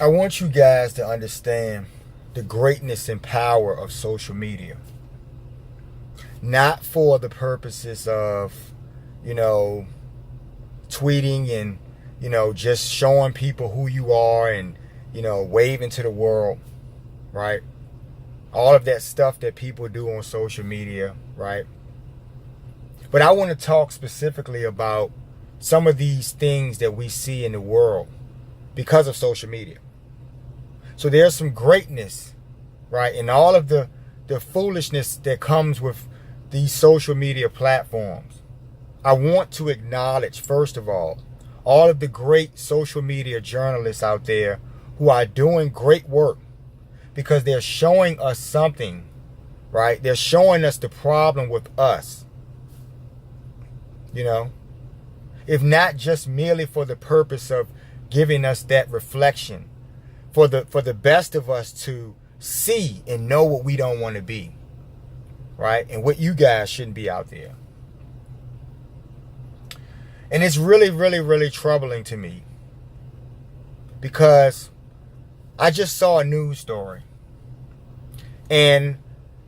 I want you guys to understand the greatness and power of social media. Not for the purposes of, you know, tweeting and, just showing people who you are and, waving to the world, right? All of that stuff that people do on social media, right? But I want to talk specifically about some of these things that we see in the world because of social media. So there's some greatness, right, in all of the foolishness that comes with these social media platforms. I want to acknowledge, first of all of the great social media journalists out there who are doing great work because they're showing us something, right? They're showing us the problem with us, if not just merely for the purpose of giving us that reflection, for the best of us to see and know what we don't want to be, right? And what you guys shouldn't be out there. And it's really, really, really troubling to me because I just saw a news story and,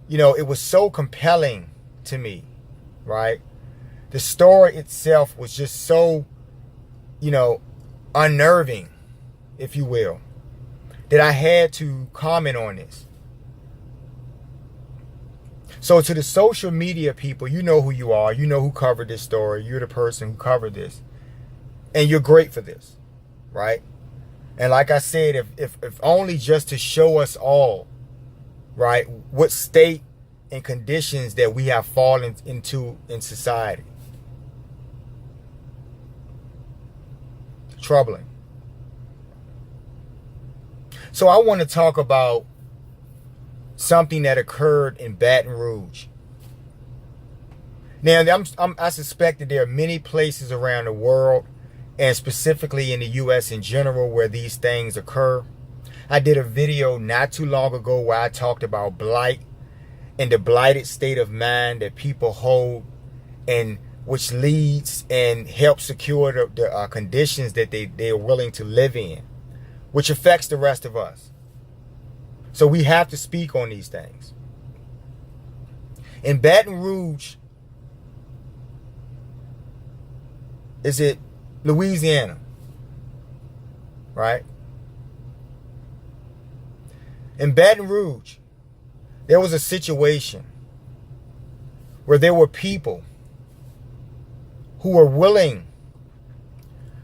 it was so compelling to me, right? The story itself was just so, unnerving, if you will, that I had to comment on this. So to the social media people, you know who you are. You know who covered this story. You're the person who covered this. And you're great for this, right? And like I said, if only just to show us all, right, what state and conditions that we have fallen into in society. Troubling. So I want to talk about something that occurred in Baton Rouge. Now, I suspect that there are many places around the world, and specifically in the U.S. in general, where these things occur. I did a video not too long ago where I talked about blight and the blighted state of mind that people hold, and which leads and helps secure the conditions that they are willing to live in, which affects the rest of us. So we have to speak on these things. In Baton Rouge, is it Louisiana, right? In Baton Rouge, there was a situation where there were people who were willing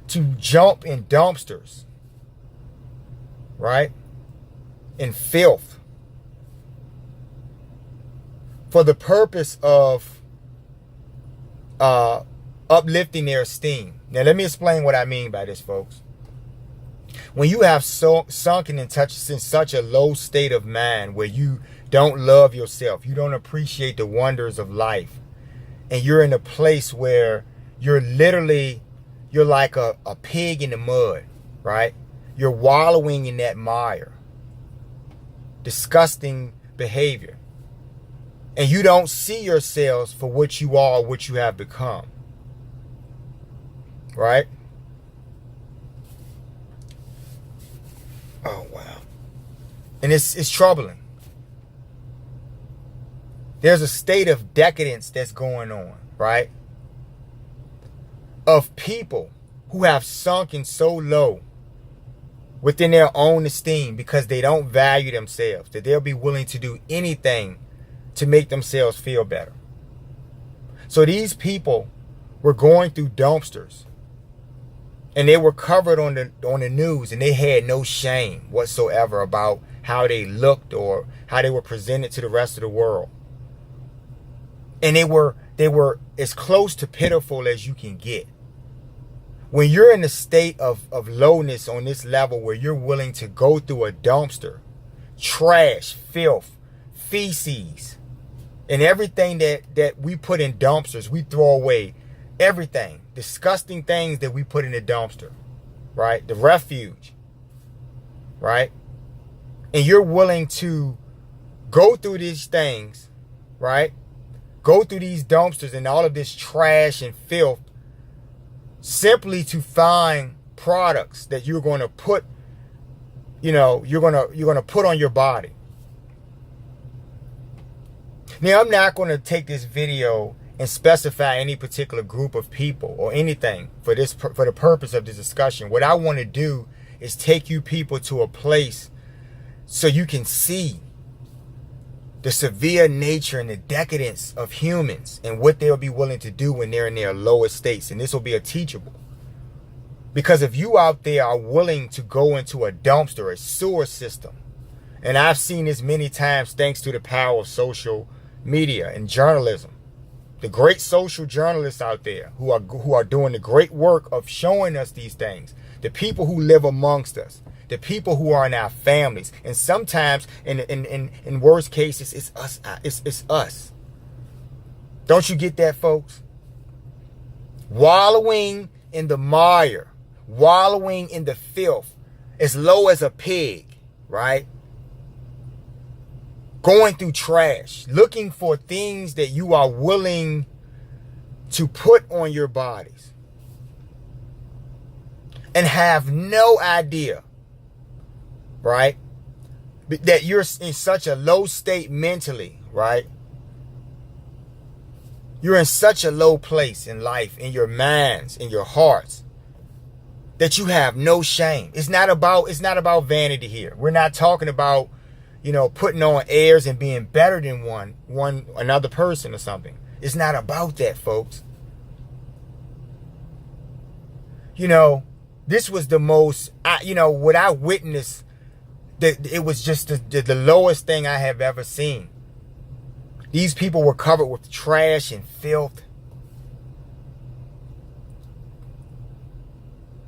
to jump in dumpsters, right? In filth, for the purpose of uplifting their esteem. Now, let me explain what I mean by this, folks. When you have sunken in such a low state of mind where you don't love yourself, you don't appreciate the wonders of life, and you're in a place where you're like a pig in the mud, right? You're wallowing in that mire. Disgusting behavior. And you don't see yourselves for what you are, what you have become. Right? Oh, wow. And it's troubling. There's a state of decadence that's going on, right? Of people who have sunken so low within their own esteem because they don't value themselves, that they'll be willing to do anything to make themselves feel better. So these people were going through dumpsters, and they were covered on the news, and they had no shame whatsoever about how they looked or how they were presented to the rest of the world. And they were as close to pitiful as you can get. When you're in a state of lowness on this level where you're willing to go through a dumpster, trash, filth, feces, and everything that we put in dumpsters, we throw away. Everything. Disgusting things that we put in the dumpster, right? The refuge, right? And you're willing to go through these things, right? Go through these dumpsters and all of this trash and filth simply to find products that you're going to put you're gonna put on your body. Now, I'm not going to take this video and specify any particular group of people or anything for the purpose of this discussion. What I want to do is take you people to a place so you can see the severe nature and the decadence of humans and what they'll be willing to do when they're in their lowest states. And this will be a teachable. Because if you out there are willing to go into a dumpster, a sewer system, and I've seen this many times thanks to the power of social media and journalism, the great social journalists out there who are doing the great work of showing us these things, the people who live amongst us, the people who are in our families, and sometimes in worst cases it's us. It's us. Don't you get that, folks? Wallowing in the mire, wallowing in the filth, as low as a pig, right? Going through trash, looking for things that you are willing to put on your bodies and have no idea, right, that you're in such a low state mentally, right? You're in such a low place in life, in your minds, in your hearts, that you have no shame. It's not about vanity here. We're not talking about, putting on airs and being better than another person or something. It's not about that, folks. This was the most, what I witnessed, it was just the lowest thing I have ever seen. These people were covered with trash and filth.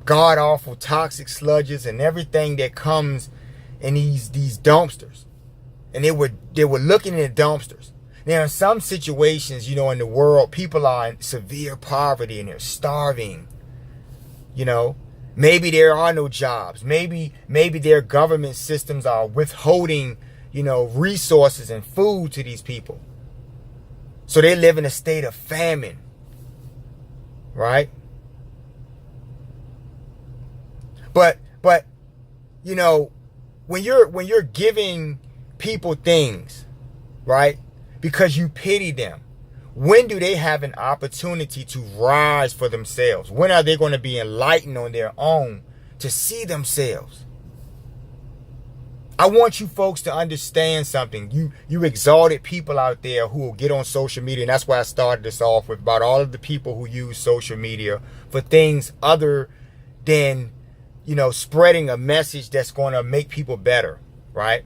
God-awful toxic sludges and everything that comes in these dumpsters. And they were looking at dumpsters. Now, in some situations, in the world, people are in severe poverty and they're starving. Maybe there are no jobs. Maybe their government systems are withholding, resources and food to these people. So they live in a state of famine. Right? But when you're giving people things, right, because you pity them, when do they have an opportunity to rise for themselves? When are they going to be enlightened on their own to see themselves? I want you folks to understand something. You exalted people out there who will get on social media, and that's why I started this off with, about all of the people who use social media for things other than spreading a message that's going to make people better, right?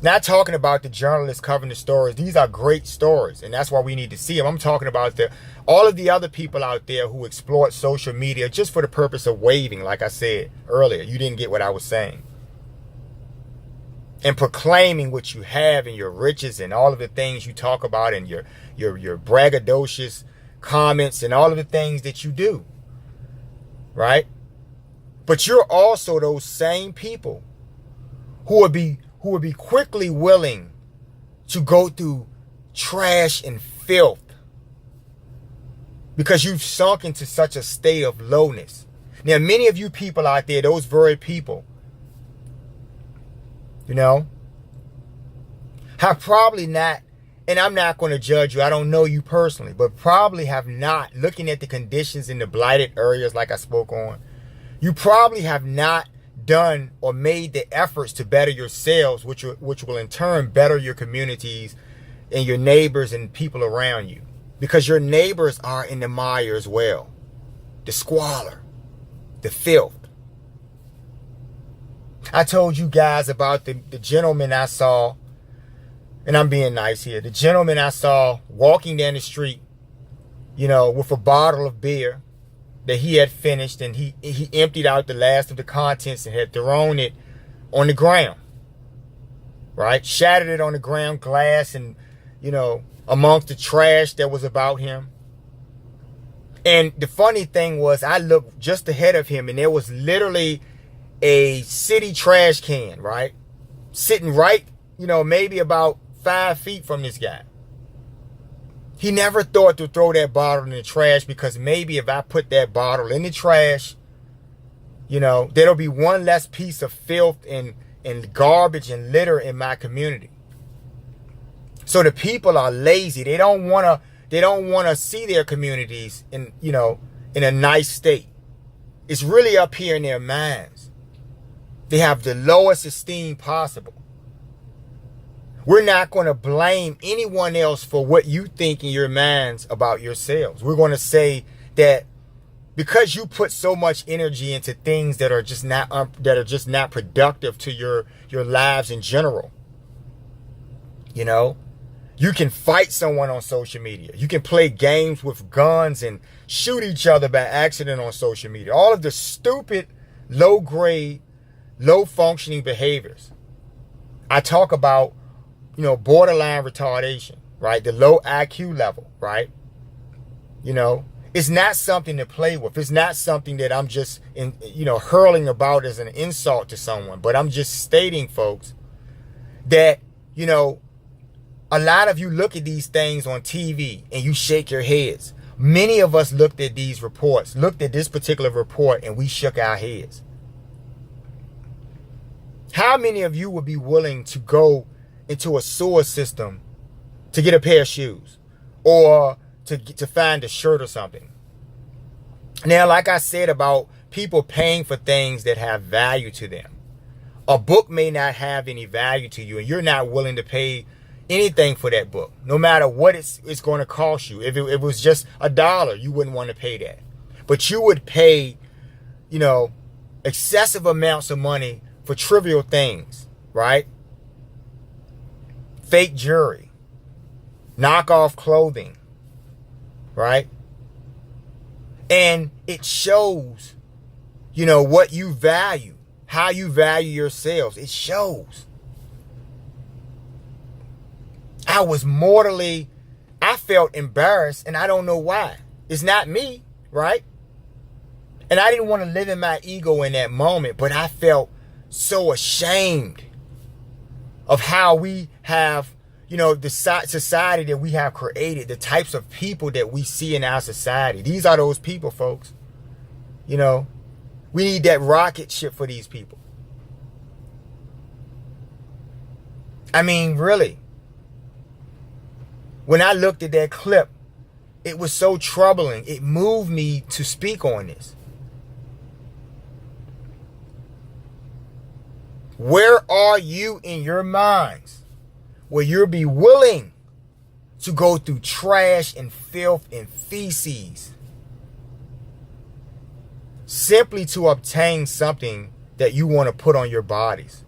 Not talking about the journalists covering the stories. These are great stories, and that's why we need to see them. I'm talking about all of the other people out there who exploit social media just for the purpose of waving, like I said earlier. You didn't get what I was saying. And proclaiming what you have and your riches and all of the things you talk about and your braggadocious comments and all of the things that you do, right? But you're also those same people who would be quickly willing to go through trash and filth because you've sunk into such a state of lowness. Now, many of you people out there, those very people, have probably not, and I'm not going to judge you, I don't know you personally, but probably have not, looking at the conditions in the blighted areas like I spoke on, you probably have not done or made the efforts to better yourselves, which will in turn better your communities and your neighbors and people around you. Because your neighbors are in the mire as well. The squalor, the filth. I told you guys about the gentleman I saw, and I'm being nice here, the gentleman I saw walking down the street, with a bottle of beer that he had finished, and he emptied out the last of the contents and had thrown it on the ground, right? Shattered it on the ground, glass, and, amongst the trash that was about him. And the funny thing was, I looked just ahead of him, and there was literally a city trash can, right? Sitting right, maybe about 5 feet from this guy. He never thought to throw that bottle in the trash, because maybe if I put that bottle in the trash, There'll be one less piece of filth and garbage and litter in my community. So the people are lazy. They don't wanna see their communities in a nice state. It's really up here in their minds. They have the lowest esteem possible. We're not going to blame anyone else for what you think in your minds about yourselves. We're going to say that because you put so much energy into things that are just not productive to your lives in general. You can fight someone on social media. You can play games with guns and shoot each other by accident on social media. All of the stupid, low-grade, low-functioning behaviors. I talk about, borderline retardation, right? The low IQ level, right? It's not something to play with. It's not something that I'm just, hurling about as an insult to someone. But I'm just stating, folks, that, a lot of you look at these things on TV and you shake your heads. Many of us looked at these reports, looked at this particular report, and we shook our heads. How many of you would be willing to go into a sewer system to get a pair of shoes or to find a shirt or something? Now, like I said about people paying for things that have value to them, a book may not have any value to you, and you're not willing to pay anything for that book, no matter what it's going to cost you. If it was just $1, you wouldn't want to pay that. But you would pay, excessive amounts of money for trivial things, right? Fake jewelry, knockoff clothing, right? And it shows, what you value, how you value yourselves. It shows. I felt embarrassed, and I don't know why. It's not me, right? And I didn't want to live in my ego in that moment, but I felt so ashamed of how we have, the society that we have created, the types of people that we see in our society. These are those people, folks. We need that rocket ship for these people. I mean, really. When I looked at that clip, it was so troubling. It moved me to speak on this. Where are you in your minds where you'll be willing to go through trash and filth and feces simply to obtain something that you want to put on your bodies?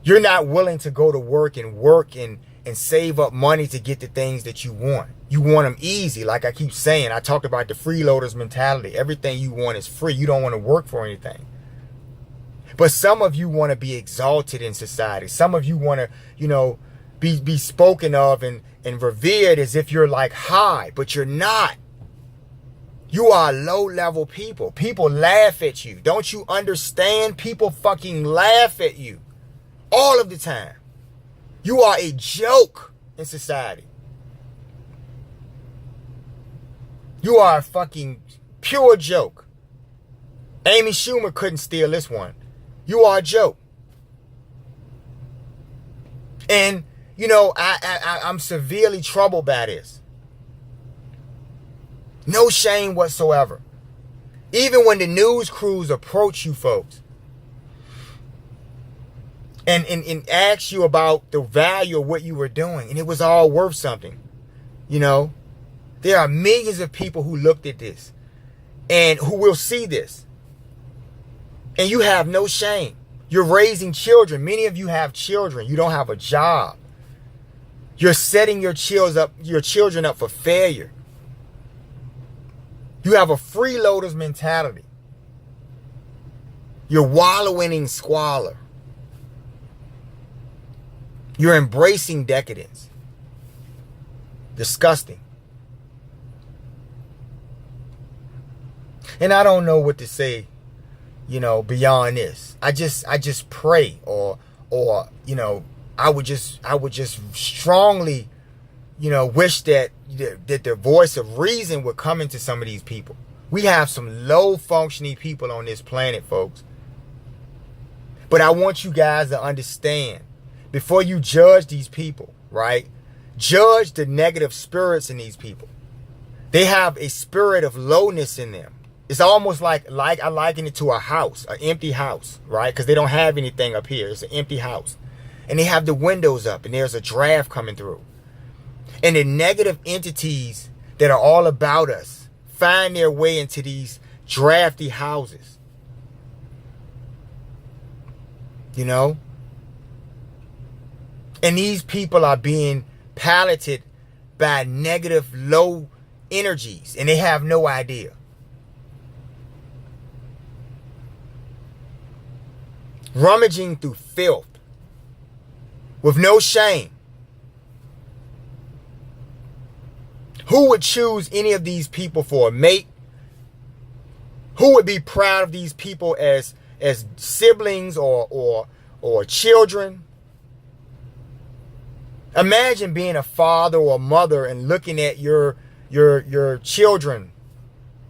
You're not willing to go to work and save up money to get the things that you want. You want them easy. Like I keep saying, I talked about the freeloaders mentality. Everything you want is free. You don't want to work for anything. But some of you want to be exalted in society. Some of you want to, be spoken of and revered as if you're like high, but you're not. You are low-level people. People laugh at you. Don't you understand? People fucking laugh at you all of the time. You are a joke in society. You are a fucking pure joke. Amy Schumer couldn't steal this one. You are a joke. And, I'm severely troubled by this. No shame whatsoever. Even when the news crews approach you folks and ask you about the value of what you were doing, and it was all worth something. There are millions of people who looked at this and who will see this. And you have no shame. You're raising children. Many of you have children. You don't have a job. You're setting your children up for failure. You have a freeloader's mentality. You're wallowing in squalor. You're embracing decadence. Disgusting. And I don't know what to say, beyond this. I just pray or I would just strongly, wish that the voice of reason would come into some of these people We have some low functioning people on this planet, folks. But I want you guys to understand, before you judge these people, right? Judge the negative spirits in these people. They have a spirit of lowness in them. It's almost like I liken it to a house, an empty house, right? Because they don't have anything up here. It's an empty house. And they have the windows up and there's a draft coming through. And the negative entities that are all about us find their way into these drafty houses. You know? And these people are being piloted by negative, low energies, and they have no idea. Rummaging through filth with no shame. Who would choose any of these people for a mate? Who would be proud of these people as siblings or children? Imagine being a father or a mother and looking at your children,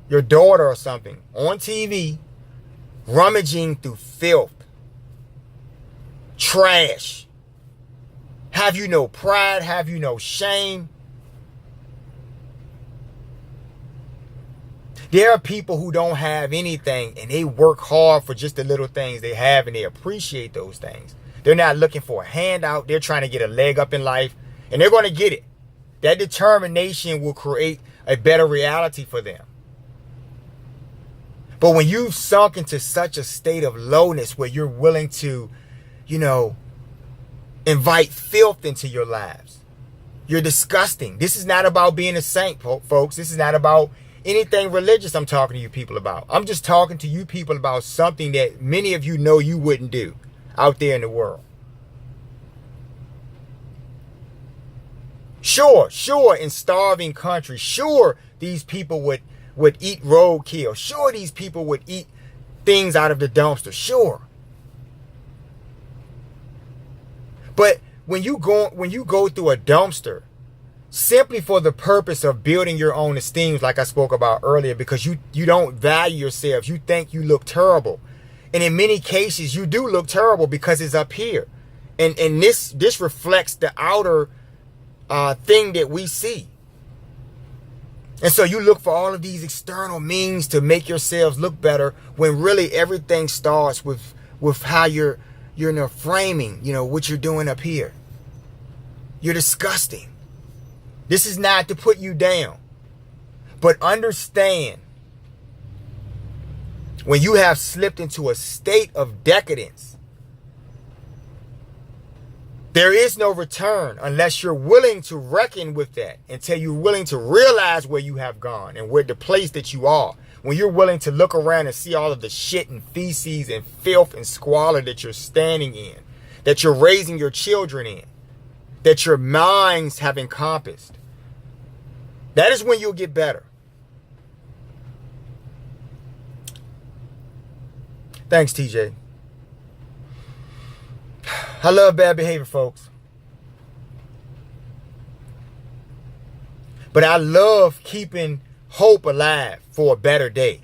your daughter or something, on TV, rummaging through filth, trash. Have you no pride? Have you no shame? There are people who don't have anything and they work hard for just the little things they have and they appreciate those things. They're not looking for a handout. They're trying to get a leg up in life and they're going to get it. That determination will create a better reality for them. But when you've sunk into such a state of lowness where you're willing to, invite filth into your lives, you're disgusting. This is not about being a saint, folks. This is not about anything religious I'm talking to you people about. I'm just talking to you people about something that many of you know you wouldn't do out there in the world. Sure, in starving countries, sure, these people would eat roadkill. Sure, these people would eat things out of the dumpster. Sure. But when you go through a dumpster simply for the purpose of building your own esteem, like I spoke about earlier, because you don't value yourself, you think you look terrible. And in many cases, you do look terrible because it's up here. And this reflects the outer thing that we see. And so you look for all of these external means to make yourselves look better when really everything starts with how you're framing, what you're doing up here. You're disgusting. This is not to put you down. But understand, when you have slipped into a state of decadence, there is no return unless you're willing to reckon with that, until you're willing to realize where you have gone and where the place that you are. When you're willing to look around and see all of the shit and feces and filth and squalor that you're standing in, that you're raising your children in, that your minds have encompassed, that is when you'll get better. Thanks, TJ. I love bad behavior, folks. But I love keeping hope alive for a better day.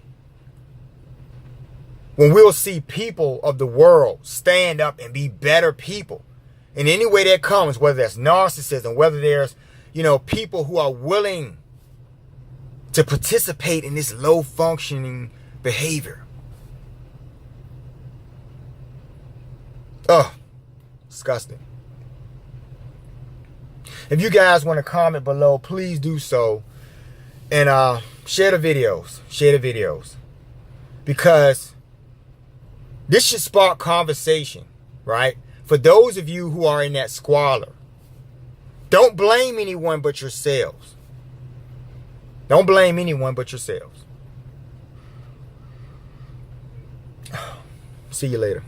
When we'll see people of the world stand up and be better people. In any way that comes, whether that's narcissism, whether there's, people who are willing to participate in this low functioning behavior. Oh, disgusting. If you guys want to comment below, please do so. And share the videos. Because this should spark conversation, right? For those of you who are in that squalor, don't blame anyone but yourselves. Don't blame anyone but yourselves. See you later.